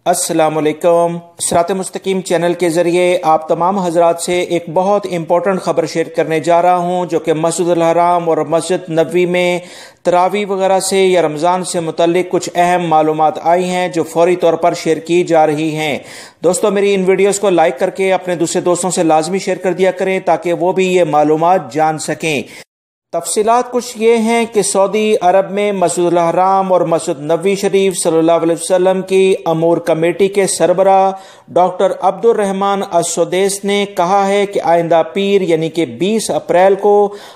अस्सलाम वालेकुम। सिरात मुस्तकीम चैनल के ज़रिए आप तमाम हजरात से एक बहुत इंपॉर्टेंट खबर शेयर करने जा रहा हूँ, जो कि मस्जिद अल हराम और मस्जिद नबवी में तरावी वगैरह से या रमज़ान से मुतल्लिक कुछ अहम मालूमात आई हैं जो फौरी तौर पर शेयर की जा रही हैं। दोस्तों, मेरी इन वीडियोस को लाइक करके अपने दूसरे दोस्तों से लाजमी शेयर कर दिया करें ताकि वो भी ये मालूमात जान सकें। तफसीलात कुछ ये हैं कि सऊदी अरब में मस्जिद अल हराम और मस्जिद नबवी शरीफ सल्लल्लाहु अलैहि वसल्लम की अमूर कमेटी के सरबरा डॉक्टर अब्दुर रहमान अस-सुदैस ने कहा है कि आइंदा पीर यानी कि 20 अप्रैल को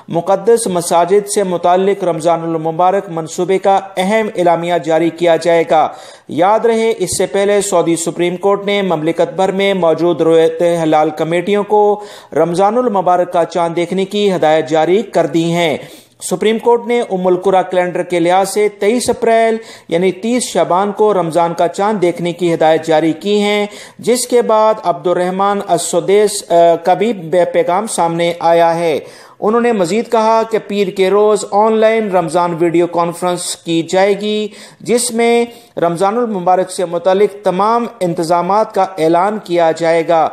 मुक़द्दस मसाजिद से मुताल्लिक रमज़ानुल मुबारक मंसूबे का अहम एलामिया जारी किया जाएगा। याद रहे, इससे पहले सऊदी सुप्रीम कोर्ट ने ममलिकत भर में मौजूद रोयत हलाल कमेटियों को रमज़ानुल मुबारक का चांद देखने की हदायत जारी कर दी है। सुप्रीम कोर्ट ने उम्मुल कुरा कैलेंडर के लिहाज से 23 अप्रैल यानी 30 शबान को रमजान का चांद देखने की हिदायत जारी की है, जिसके बाद अब्दुर रहमान अस-सुदैस का भी पैगाम सामने आया है। उन्होंने मजीद कहा कि पीर के रोज ऑनलाइन रमजान वीडियो कॉन्फ्रेंस की जाएगी, जिसमें रमजानुल मुबारक से मुतालिक तमाम इंतजामात का ऐलान किया जाएगा।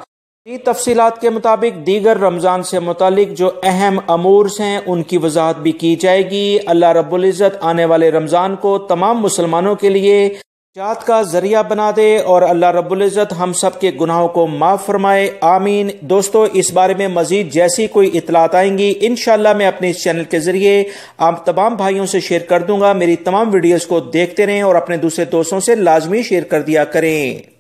तफसीलात के मुताबिक दीगर रमजान से मुतालिक जो अहम अमूर्स हैं उनकी वजाहत भी की जाएगी। अल्लाह रब्बुल इज़्ज़त आने वाले रमजान को तमाम मुसलमानों के लिए निजात का जरिया बना दे और अल्लाह रब्बुल इज़्ज़त हम सब के गुनाहों को माफ फरमाए, आमीन। दोस्तों, इस बारे में मजीद जैसी कोई इतलात आएंगी इंशाअल्लाह मैं अपने इस चैनल के जरिए आप तमाम भाइयों से शेयर कर दूंगा। मेरी तमाम वीडियोस को देखते रहें और अपने दूसरे दोस्तों से लाजमी शेयर कर दिया करें।